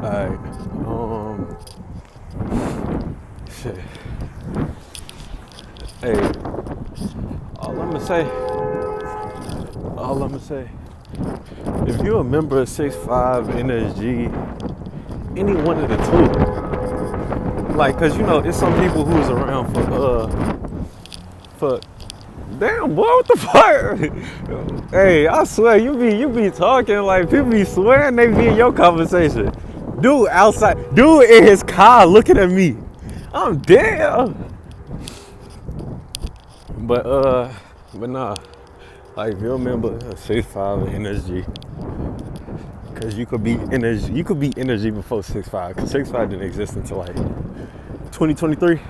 Alright. Shit. Hey, all I'ma say, if you're a member of 6'5", NSG, any one of the two, like, cause you know, it's some people who's around for damn, boy, what the fuck? Hey, I swear, you be talking like people be swearing they be in your conversation. Dude in his car looking at me. I'm damn. But nah, like if you remember 6'5" NSG, cause you could be energy before 6'5", cause 6'5" didn't exist until like 2023,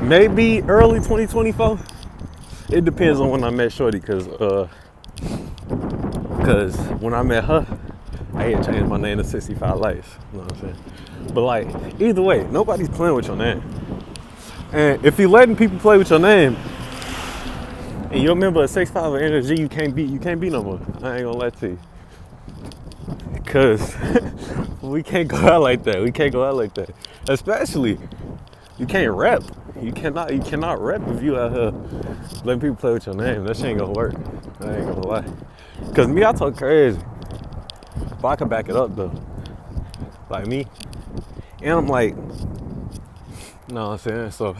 maybe early 2024. It depends on when I met Shorty, cause when I met her, I had changed my name to 65 Lights. You know what I'm saying? But like, either way, nobody's playing with your name. And if you're letting people play with your name, and you're a member of 6'5" or NSG, you can't be no more. I ain't gonna lie to you. Cause we can't go out like that. Especially, you can't rep. You cannot rep if you out here letting people play with your name. That shit ain't gonna work. I ain't gonna lie. Cause me, I talk crazy. But I can back it up though. Like me. And I'm like, you know what I'm saying? So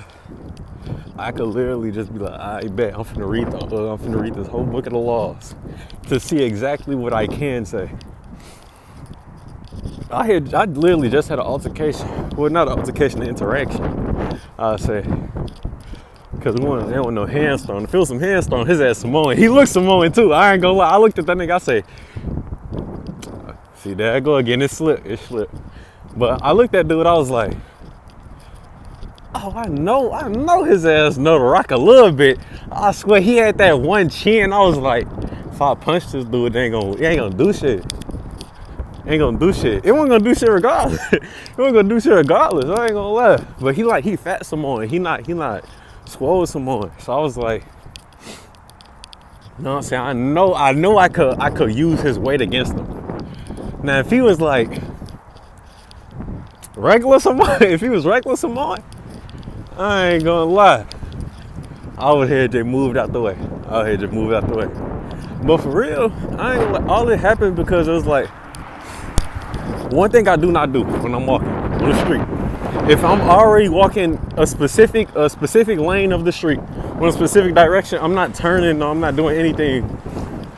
I could literally just be like, I bet I'm finna read this whole book of the laws to see exactly what I can say. I literally just had an altercation. Well, not an altercation, an interaction, I say. Cause there wasn't no hands thrown. If it was some hands thrown, his ass Samoan. He looked Samoan too. I ain't gonna lie. I looked at that nigga, I say, see, there I go again. It slipped. But I looked at dude, I was like, oh, I know his ass know to rock a little bit. I swear he had that one chin. I was like, if I punch this dude, he ain't gonna do shit. It wasn't gonna do shit regardless. I ain't gonna lie. But he fat Samoan. He not swole Samoan. So I was like, you know what I'm saying? I know I could use his weight against him. Now if he was like regular Samoan, I ain't gonna lie, I would have just moved out the way. But for real, I ain't gonna lie, all it happened because it was like, one thing I do not do when I'm walking on the street. If I'm already walking a specific lane of the street, in a specific direction, I'm not turning, I'm not doing anything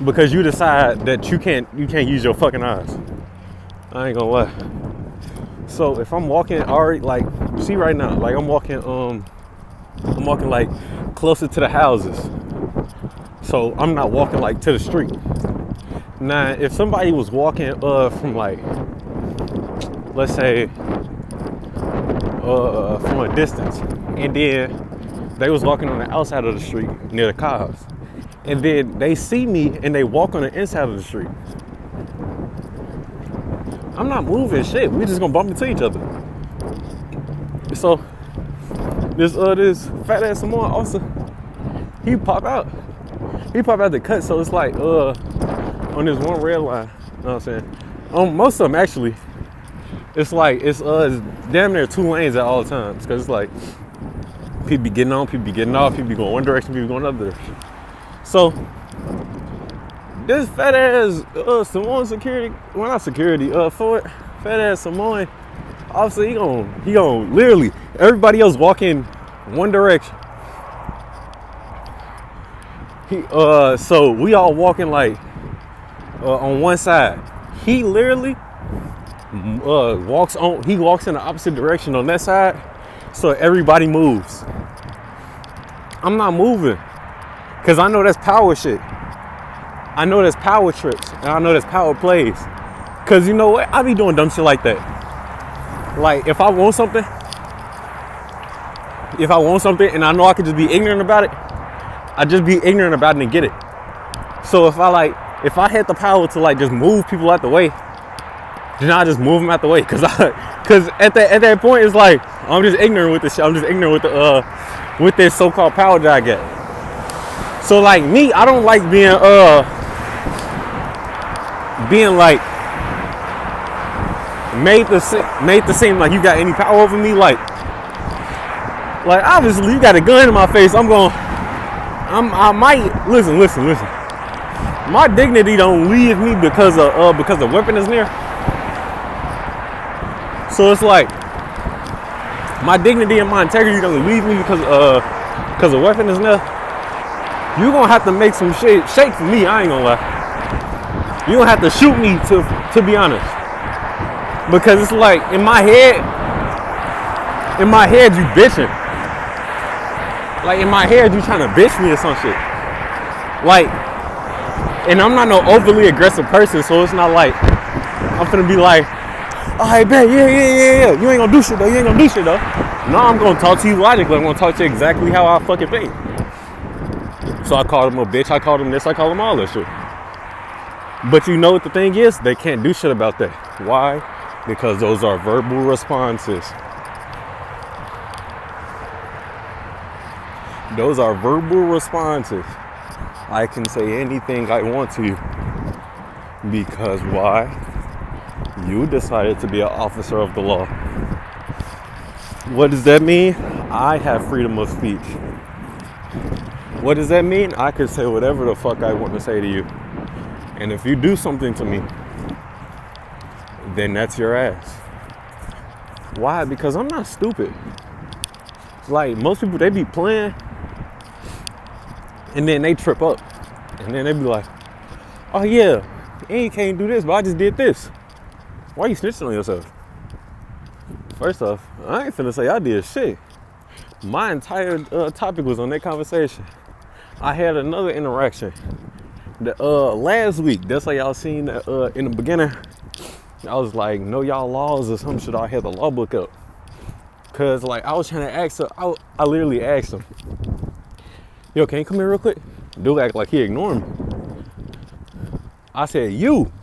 because you decide that you can't use your fucking eyes. I ain't gonna lie. So if I'm walking already, like, see right now, like I'm walking like closer to the houses. So I'm not walking like to the street. Now, if somebody was walking from like, let's say, from a distance, and then they was walking on the outside of the street near the cars, and then they see me and they walk on the inside of the street, I'm not moving shit. We just gonna bump into each other. So this fat ass Samoan officer, he pop out the cut. So it's like on this one red line, you know what I'm saying? On most of them actually, it's damn near two lanes at all times, because it's like people be getting on, people be getting off, people be going one direction, people going another direction. So this fat ass Samoan security, well not security, for fat ass Samoan officer, he gon' literally, everybody else walking one direction. So we all walking like on one side. He literally walks in the opposite direction on that side, so everybody moves. I'm not moving, cause I know that's power shit. I know that's power trips, and I know that's power plays. Cause you know what? I be doing dumb shit like that. Like if I want something and I know I could just be ignorant about it, I just be ignorant about it and get it. So if I had the power to like just move people out the way, then I just move them out the way. Cause at that point it's like I'm just ignorant with this shit. I'm just ignorant with this so-called power that I get. So like me, I don't like being like made to seem like you got any power over me. Like obviously you got a gun in my face. I might listen. My dignity don't leave me because the weapon is near. So it's like my dignity and my integrity don't leave me because the weapon is near. You gonna have to make some shit shake for me. I ain't gonna lie. You gonna have to shoot me to be honest. Because it's like in my head you bitching. Like in my head you trying to bitch me or some shit. Like, and I'm not no overly aggressive person, so it's not like I'm finna be like, alright, bet, yeah. You ain't gonna do shit though. No, I'm gonna talk to you logically. I'm gonna talk to you exactly how I fucking think. So I called him a bitch, I called him this, I called him all that shit. But you know what the thing is? They can't do shit about that. Why? Because those are verbal responses. Those are verbal responses. I can say anything I want to you. Because why? You decided to be an officer of the law. What does that mean? I have freedom of speech. What does that mean? I can say whatever the fuck I want to say to you. And if you do something to me, then that's your ass. Why? Because I'm not stupid. Like most people, they be playing and then they trip up. And then they be like, oh yeah, and you can't do this, but I just did this. Why are you snitching on yourself? First off, I ain't finna say I did shit. My entire topic was on that conversation. I had another interaction last week. That's like y'all seen in the beginning. I was like, know y'all laws or some shit. I had the law book up. Cause like I was trying to ask her, I literally asked him, yo, can you come here real quick? Dude act like he ignored me. I said,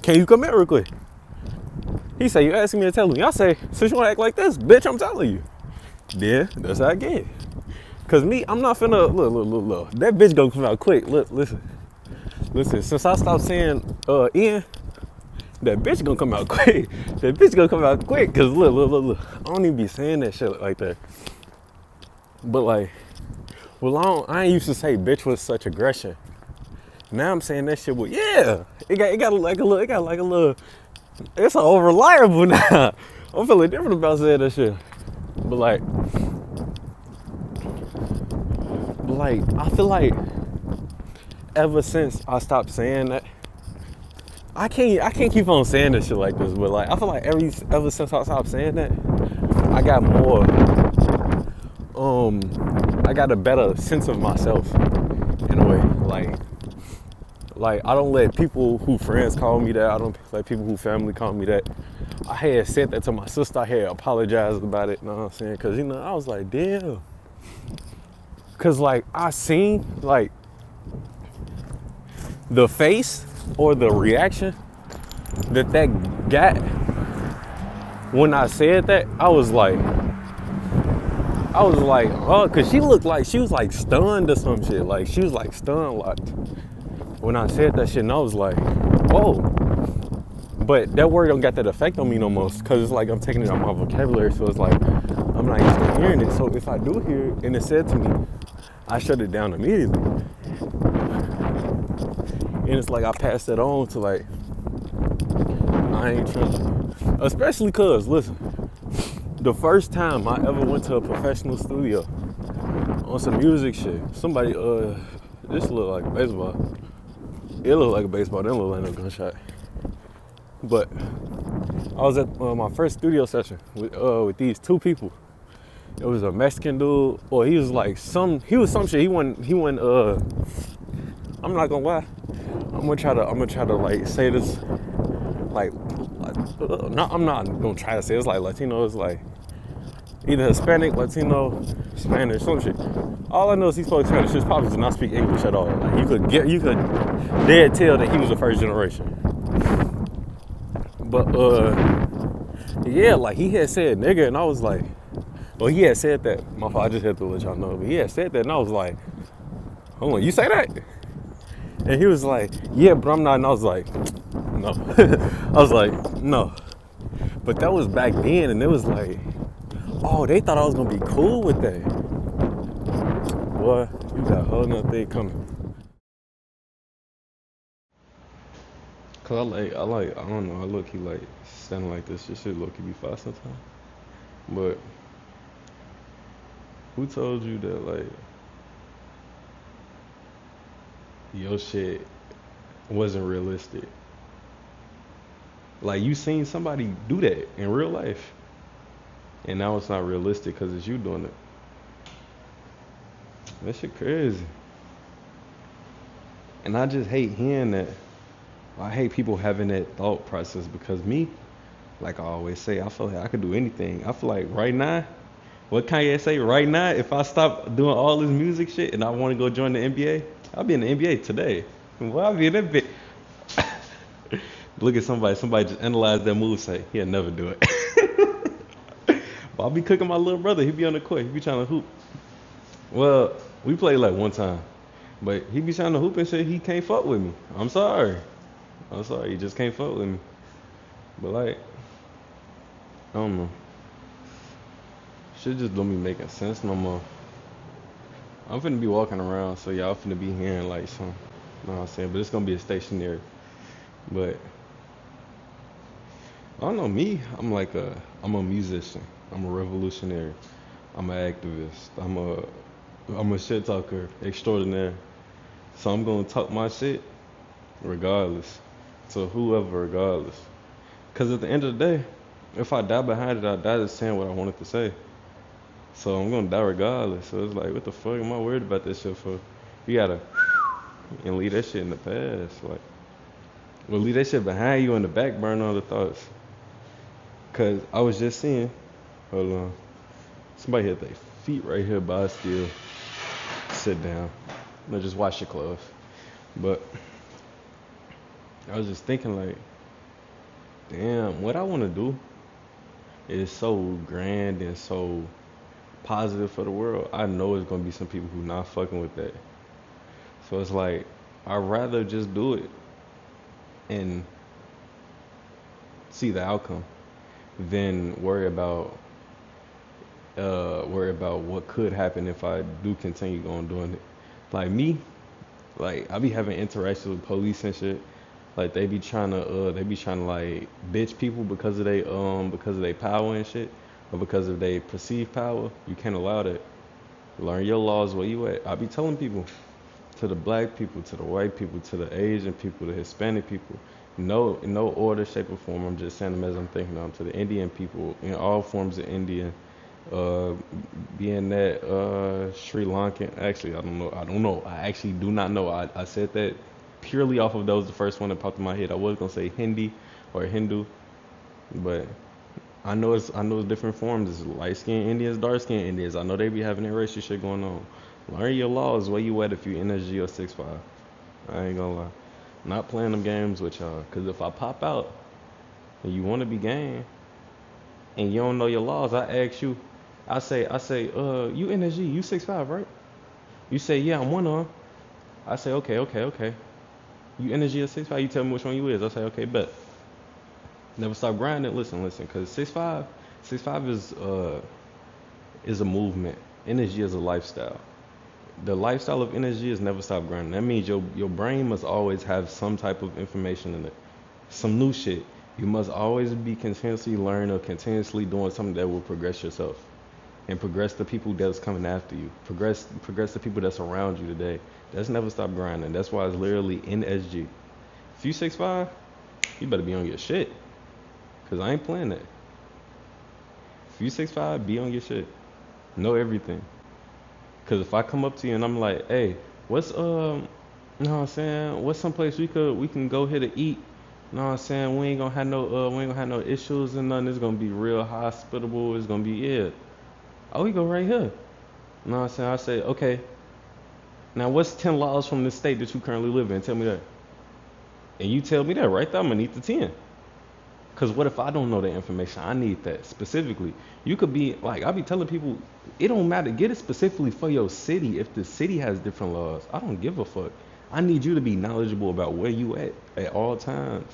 can you come here real quick? He said, you asking me to tell me. I say, since you wanna act like this, bitch, I'm telling you. Yeah, that's how I get. Cause me, I'm not finna, look. That bitch gonna come out quick. Look, listen. Since I stopped saying Ian, that bitch gonna come out quick. Cause look. I don't even be saying that shit like that. But like, well, I ain't used to say bitch with such aggression. Now I'm saying that shit with, yeah. It got like a little, it's over reliable now. I'm feeling different about saying that shit. But like, I feel like ever since I stopped saying that, I can't keep on saying this shit like this, but like I feel like ever since I stopped saying that, I got more I got a better sense of myself in a way. Like I don't let people who friends call me that. I don't let people who family call me that. I had said that to my sister. I had apologized about it, you know what I'm saying? Cause you know, I was like, damn. Cause like I seen like the face or the reaction that got when I said that. I was like, oh, cause she looked like she was like stunned or some shit. Like she was like stunned like when I said that shit, and I was like, whoa. But that word don't got that effect on me no more, cause it's like I'm taking it out my vocabulary, so it's like I'm not used to hearing it. So if I do hear it and it's said to me, I shut it down immediately. And it's like I pass that on to like, I ain't trying, especially cause, listen, the first time I ever went to a professional studio on some music shit, somebody, this looked like a baseball. It looked like a baseball, didn't look like no gunshot. But I was at my first studio session with these two people. It was a Mexican dude, or he was some shit. He went, I'm not gonna lie. I'm gonna try to like say this, no, I'm not gonna try to say it. It's like Latino, it's like either Hispanic, Latino, Spanish, some shit. All I know is he spoke Spanish. His pops did not speak English at all. Like you could dead tell that he was a first generation. But yeah, like he had said nigga, and I was like, well, he had said that. My father, I just had to let y'all know, but he had said that, and I was like, hold on, you say that? And he was like, yeah, but I'm not. And I was like, no. I was like, no. But that was back then, and it was like, oh, they thought I was gonna be cool with that. Boy, you got a whole nother thing coming. Cause I don't know, I look, he like, standing like this, shit look, he be fine sometimes. But who told you that, like, your shit wasn't realistic? Like, you seen somebody do that in real life, and now it's not realistic because it's you doing it. That shit crazy. And I just hate hearing that. I hate people having that thought process because me, like I always say, I feel like I could do anything. I feel like right now, what Kanye say right now, if I stop doing all this music shit and I want to go join the NBA, I'll be in the NBA today. Well, I'll be in that bit. Look at somebody just analyze that move, say, he'll never do it. But I'll be cooking my little brother, he be on the court, he be trying to hoop. Well, we played like one time, but he be trying to hoop and shit, he can't fuck with me. I'm sorry, he just can't fuck with me. But like, I don't know. Shit just don't be making sense no more. I'm finna be walking around, so y'all finna be hearing like some, you know what I'm saying? But it's gonna be a stationary. But I don't know, me, I'm a musician. I'm a revolutionary. I'm an activist. I'm a shit talker extraordinaire. So I'm gonna talk my shit regardless. To whoever regardless. Cause at the end of the day, if I die behind it, I die just saying what I wanted to say. So I'm gonna die regardless. So it's like, what the fuck am I worried about this shit for? You gotta and leave that shit in the past. Like, well, leave that shit behind you in the back burner on the thoughts. Cause I was just seeing, hold on, somebody had their feet right here, but I still sit down. No, just wash your clothes. But I was just thinking like, damn, what I wanna do is so grand and so positive for the world. I know it's gonna be some people who not fucking with that. So it's like, I'd rather just do it and see the outcome than worry about what could happen if I do continue on doing it. Like me, like I be having interactions with police and shit. Like they be trying to like bitch people because of their power and shit, or because of their perceived power. You can't allow that. Learn your laws where you at. I be telling people, to the black people, to the white people, to the Asian people, the Hispanic people. No, in no order, shape, or form. I'm just saying them as I'm thinking of them. To the Indian people, in all forms of Indian, uh, being that Sri Lankan. Actually, I don't know. I don't know. I actually do not know. I said that purely off of those. The first one that popped in my head. I was gonna say Hindi or Hindu, but I know it's different forms. It's light skinned Indians, dark skinned Indians. I know they be having that racial shit going on. Learn your laws where you at if you NSG or 6'5". I ain't gonna lie. Not playing them games with y'all. Cause if I pop out and you wanna be gang and you don't know your laws, I ask you, you NSG, you 6'5", right? You say, yeah, I'm one on. I say, okay. You NSG or 6'5", you tell me which one you is. I say, okay, bet. Never stop grinding. Listen, cause 6'5" is a movement. Energy is a lifestyle. The lifestyle of energy is never stop grinding. That means your brain must always have some type of information in it, some new shit. You must always be continuously learning or continuously doing something that will progress yourself and progress the people that's coming after you. Progress the people that's around you today. That's never stop grinding. That's why it's literally NSG. If you 6'5", you better be on your shit, cause I ain't playing that. If you 6'5", be on your shit. Know everything. Cause if I come up to you and I'm like, hey, what's you know what I'm saying? What's someplace we can go here to eat? You know what I'm saying? We ain't gonna have no issues and nothing. It's gonna be real hospitable. It's gonna be, yeah. Oh, we go right here. You know what I'm saying? I say, okay. Now what's 10 laws from the state that you currently live in? Tell me that. And you tell me that right there, I'm gonna need the 10. Cause what if I don't know the information? I need that specifically. You could be like, I be telling people, it don't matter. Get it specifically for your city. If the city has different laws, I don't give a fuck. I need you to be knowledgeable about where you at all times.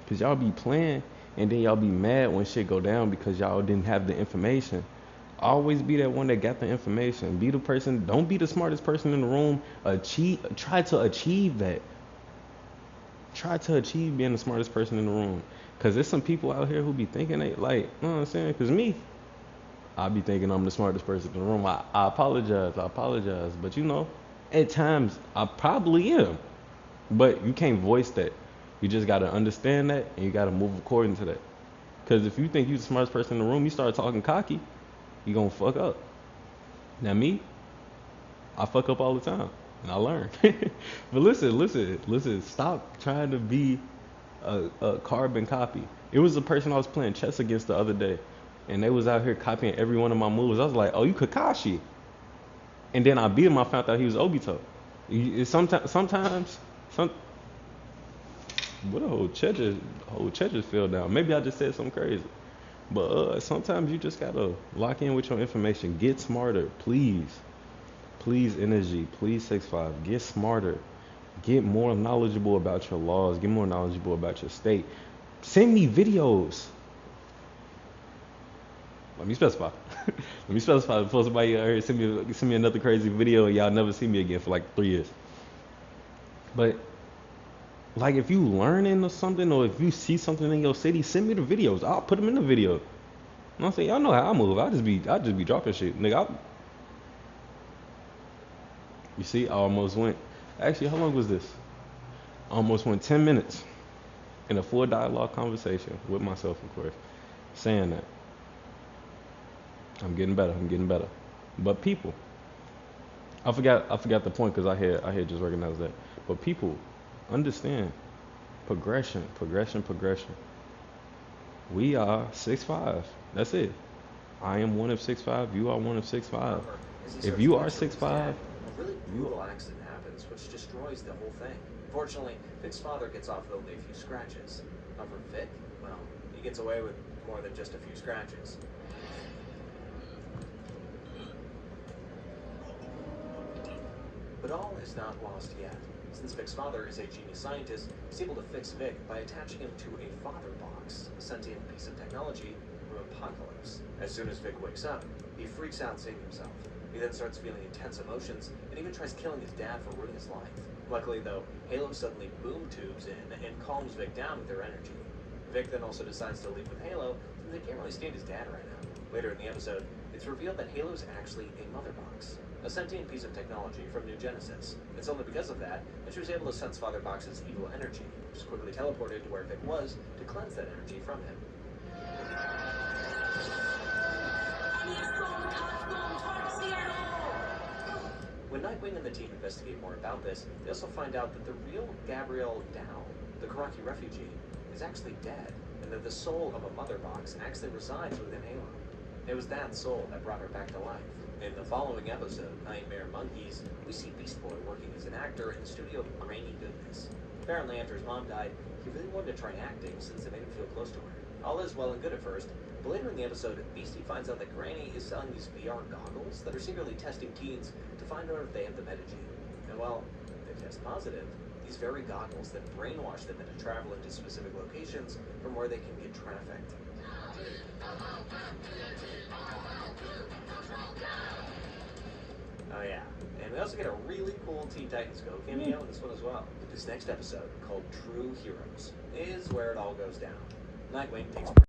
Cause y'all be playing and then y'all be mad when shit go down because y'all didn't have the information. Always be that one that got the information. Be the person. Don't be the smartest person in the room. Try to achieve that. Try to achieve being the smartest person in the room. Cause there's some people out here who be thinking they like, you know what I'm saying? Cause me, I be thinking I'm the smartest person in the room. I apologize. I apologize. But you know, at times I probably am. But you can't voice that. You just gotta understand that and you gotta move according to that. Cause if you think you're the smartest person in the room, you start talking cocky, you gonna fuck up. Now me, I fuck up all the time. And I learn. But listen, stop trying to be a carbon copy. It was a person I was playing chess against the other day, and they was out here copying every one of my moves. I was like, "Oh, you Kakashi," and then I beat him. I found out he was Obito. Sometimes, some what a whole chair just fell down. Maybe I just said something crazy, but sometimes you just gotta lock in with your information. Get smarter, please, please, energy, please, 6'5". Get smarter. Get more knowledgeable about your laws. Get more knowledgeable about your state. Send me videos. Let me specify. Let me specify before somebody out here send me another crazy video and y'all never see me again for like 3 years. But like if you learning or something or if you see something in your city, send me the videos. I'll put them in the video. You know what I'm saying? Y'all know how I move. I just be dropping shit. Nigga, you see, I almost went. Actually, how long was this? I almost went 10 minutes in a full dialogue conversation with myself, of course, saying that I'm getting better. I'm getting better. But people, I forgot the point because I had just recognized that. But people, understand progression. We are 6'5". That's it. I am one of 6'5". You are one of 6'5". However, as he If starts you are lecturing his 6'5", dad, a really brutal accident happens, which destroys the whole thing. Fortunately, Vic's father gets off with only a few scratches. However, Vic, well, he gets away with more than just a few scratches. But all is not lost yet. Since Vic's father is a genius scientist, he's able to fix Vic by attaching him to a father box, a sentient piece of technology from Apocalypse. As soon as Vic wakes up, he freaks out seeing himself. He then starts feeling intense emotions and even tries killing his dad for ruining his life. Luckily though, Halo suddenly boom tubes in and calms Vic down with their energy. Vic then also decides to leave with Halo, since they can't really stand his dad right now. Later in the episode, it's revealed that Halo is actually a mother box, a sentient piece of technology from New Genesis. It's only because of that she was able to sense Father Box's evil energy, which is quickly teleported to where Vic was to cleanse that energy from him. When Nightwing and the team investigate more about this, they also find out that the real Gabrielle Dow, the Karaki refugee, is actually dead, and that the soul of a mother box actually resides within Halo. It was that soul that brought her back to life. In the following episode, Nightmare Monkeys, we see Beast Boy working as an actor in the studio of Grainy Goodness. Apparently, after his mom died, he really wanted to try acting since it made him feel close to her. All is well and good at first, but later in the episode, Beastie finds out that Granny is selling these VR goggles that are secretly testing teens to find out if they have the metagene. And well, if they test positive, these very goggles then brainwash them into traveling to specific locations from where they can get trafficked. Oh yeah, and we also get a really cool Teen Titans Go cameo in this one as well. This next episode, called True Heroes, is where it all goes down. Nightwing takes